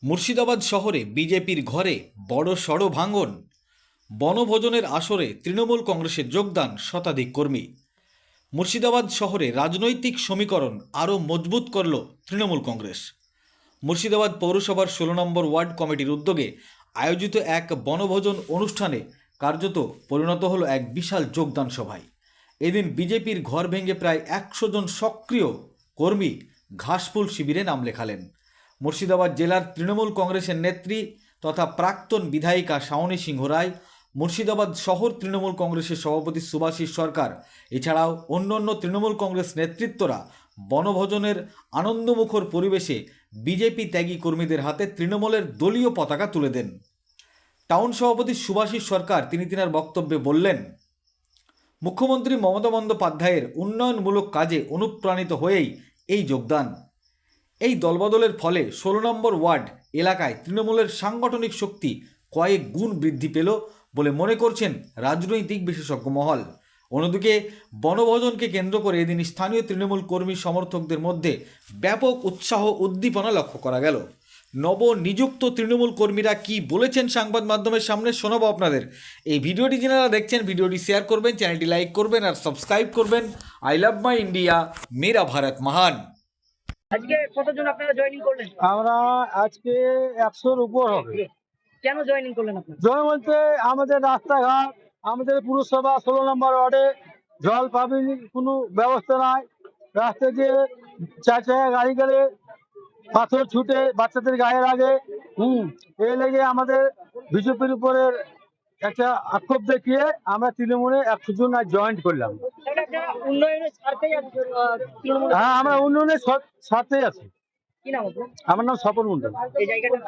মুর্শিদাবাদ শহরে বিজেপির ঘরে বড় সড় ভাঙন। বনভোজনের আসরে তৃণমূল কংগ্রেসের যোগদান শতাধিক কর্মী। মুর্শিদাবাদ শহরে রাজনৈতিক সমীকরণ আরও মজবুত করল তৃণমূল কংগ্রেস। মুর্শিদাবাদ পৌরসভার 16 নম্বর ওয়ার্ড কমিটির উদ্যোগে আয়োজিত এক বনভোজন অনুষ্ঠানে কার্যত পরিণত হলো এক বিশাল যোগদান সভায়। এদিন বিজেপির ঘর ভেঙে প্রায় 100 জন সক্রিয় কর্মী ঘাসফুল শিবিরে নাম লেখালেন। মুর্শিদাবাদ জেলার তৃণমূল কংগ্রেসের নেত্রী তথা প্রাক্তন বিধায়িকা শাওনী সিংহ রায়, মুর্শিদাবাদ শহর তৃণমূল কংগ্রেসের সভাপতি সুভাষিস সরকার এছাড়াও অন্যান্য তৃণমূল কংগ্রেস নেতৃত্বরা বনভোজনের আনন্দমুখর পরিবেশে বিজেপি ত্যাগী কর্মীদের হাতে তৃণমূলের দলীয় পতাকা তুলে দেন। টাউন সভাপতি সুভাষিস সরকার তিনি তিনার বক্তব্যে বললেন, মুখ্যমন্ত্রী মমতা বন্দ্যোপাধ্যায়ের উন্নয়নমূলক কাজে অনুপ্রাণিত হয়েই এই যোগদান। এই দলবদলের ফলে 16 নম্বর ওয়ার্ড এলাকায় তৃণমূলের সাংগঠনিক শক্তি কয়েক গুণ বৃদ্ধি পেল বলে মনে করছেন রাজনৈতিক বিশেষজ্ঞ মহল। অন্যদিকে বনভোজনকে কেন্দ্র করে এদিন স্থানীয় তৃণমূল কর্মী সমর্থকদের মধ্যে ব্যাপক উৎসাহ উদ্দীপনা লক্ষ্য করা গেল। নবনিযুক্ত তৃণমূল কর্মীরা কি বলেছেন সংবাদ মাধ্যমের সামনে শোনাবো আপনাদের। এই ভিডিওটি যারা দেখছেন ভিডিওটি শেয়ার করবেন, চ্যানেলটি লাইক করবেন আর সাবস্ক্রাইব করবেন। আই লাভ মাই ইন্ডিয়া, মেরা ভারত মহান। আজকে কতজন আপনারা জয়েনিং করলেন? আমরা আজকে 100-র উপর হবে। কেন জয়েনিং করলেন আপনারা? জয় বলতে আমাদের রাস্তাঘাট, আমাদের পুরসভা 16 নম্বর ওয়ার্ডে জল পাবিনি, কোনো ব্যবস্থা নাই। রাস্তায় যে 4 চাকা গাড়ি গেলে পাথর ছুটে বাচ্চাদের গায়ে লাগে। এই লেগে আমাদের বিজেপির উপরে একটা আক্ষেপ দেখিয়ে আমরা তৃণমূলে 100 জন আজ জয়েন্ট করলাম। এটা একটা উন্নয়নের স্বার্থেই তৃণমূল। হ্যাঁ, আমরা উন্নয়নের সাথেই আছি। কি নাম আপনার? আমার নাম স্বপন মন্ডল। এই জায়গাটা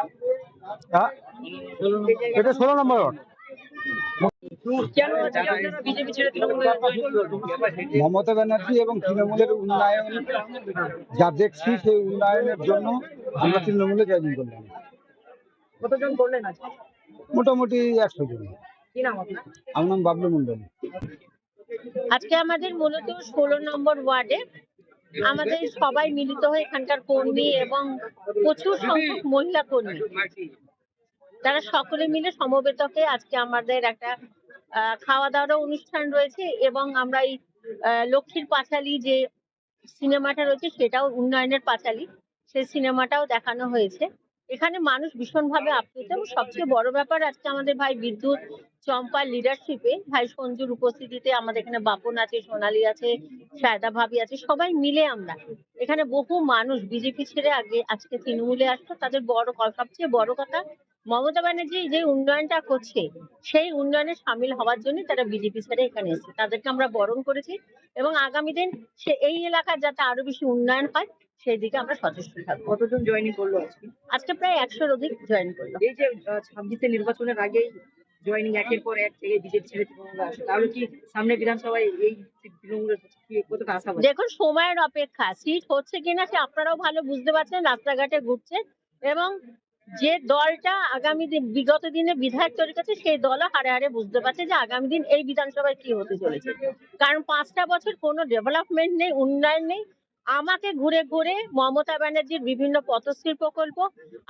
হ্যাঁ, এটা 16 নম্বর ওয়ার্ড। কেন আজকে আপনারা বিজেপি ছেড়ে তৃণমূলে জয়েন করলেন? মমতা ব্যানার্জি এবং তৃণমূলের উন্নয়ন যা দেখছি সেই উন্নয়নের জন্য আমরা তৃণমূলে জয়েন করলাম। কতজন করলেন আজকে? মোটামুটি 100 জন। কি নাম আপনার? আমার নাম বাবলু মন্ডল। আজকে আমাদের মূলত 16 নম্বর ওয়ার্ডে আমাদের সবাই মিলিত হয়ে এখানকার কর্মী এবং প্রচুর সংখ্যক মহিলা কর্মী তারা সকলে মিলে সমবেত হয়ে আজকে আমাদের একটা খাওয়া দাওয়ার অনুষ্ঠান রয়েছে এবং আমরা এই লক্ষ্মীর পাঁচালী যে সিনেমাটা রয়েছে সেটাও উন্নয়নের পাঁচালী, সেই সিনেমাটাও দেখানো হয়েছে। এখানে মানুষ ভীষণভাবে আপ্লুত এবং সবচেয়ে বড় ব্যাপার আজকে আমাদের ভাই বিদ্যুৎ চম্পার লিডারশিপে, ভাই সঞ্জুর উপস্থিতিতে আমাদের এখানে বাপন আছে, সোনালী আছে, সায়দা ভাবি আছে, সবাই মিলে আমরা এখানে বহু মানুষ বিজেপি ছেড়ে আজকে তৃণমূলে আসতো। তাদের সবচেয়ে বড় কথা মমতা ব্যানার্জি যে উন্নয়নটা করছে সেই উন্নয়নে সামিল হওয়ার জন্য তারা বিজেপি ছেড়ে এখানে এসেছে। তাদেরকে আমরা বরণ করেছি এবং আগামী দিন এই এলাকার যাতে আরো বেশি উন্নয়ন হয় সেই দিকে আমরা সচেষ্ট থাকবো। কতজন জয়েনিং করলো আজকে? আজকে প্রায় 100-র অধিক জয়েন করলো। এই যে 26 নির্বাচনের আগেই জয়েনিং একের পর এক থেকে বিজেপি ছেড়ে তৃণমূলে আসে, তাহলে কি সামনে বিধানসভায় এই তৃণমূলের কি কতটা আশাবাদী? দেখুন, সময়ের অপেক্ষা, সিট হচ্ছে কিনা সে আপনারাও ভালো বুঝতে পারছেন, রাস্তাঘাটে ঘুরছে এবং যে দলটা আগামী দিন বিগত দিনে বিধায়ক তৈরি করছে সেই দলও হারে হারে বুঝতে পারছে যে আগামী দিন এই বিধানসভায় কি হতে চলেছে। কারণ 5টা বছর কোনো ডেভেলপমেন্ট নেই, উন্নয়ন নেই। আমাকে ঘুরে ঘুরে মমতা ব্যানার্জির বিভিন্ন পথশ্রী প্রকল্প,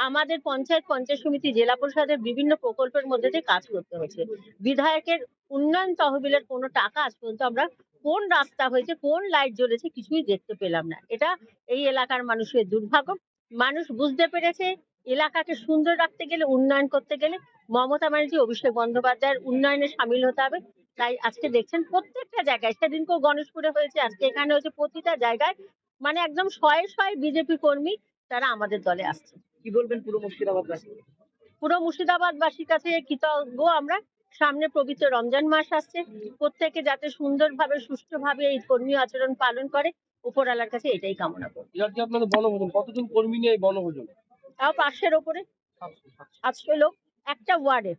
আমাদের পঞ্চায়েত সমিতি, জেলা পরিষদের বিভিন্ন প্রকল্পের মধ্যে দিয়ে কাজ করতে হচ্ছে। বিধায়কের উন্নয়ন তহবিলের কোনো টাকা আজ পর্যন্ত আমরা কোন রাস্তা হয়েছে, কোন লাইট জ্বলেছে কিছুই দেখতে পেলাম না। এটা এই এলাকার মানুষের দুর্ভাগ্য। মানুষ বুঝতে পেরেছে এলাকাকে সুন্দর রাখতে গেলে, উন্নয়ন করতে গেলে মমতা ব্যানার্জি, অভিষেক বন্দ্যোপাধ্যায়ের উন্নয়নে সামিল হতে হবে। তাই আজকে দেখছেন প্রত্যেকটা জায়গায়, সেদিনকেও গণেশপুরে হয়েছে, আজকে এখানে হয়েছে, প্রতিটা জায়গায় মানে একদম শয়ে বিজেপি কর্মী তারা আমাদের দলে আসছে। কি বলবেন পুরো মুর্শিদাবাদবাসী? পুরো মুর্শিদাবাদবাসীর কাছে কৃতজ্ঞ আমরা। সামনে পবিত্র রমজান মাস আসছে, প্রত্যেকে যাতে সুন্দরভাবে সুষ্ঠুভাবে এই ধর্মীয় আচরণ পালন করে, উপরওয়ালার কাছে এটাই কামনা করি। আপনাদের বনভোজন কতজন কর্মী নিয়ে বনভোজন? তাও 500-র ওপরে, 700 লোক একটা ওয়ার্ডে।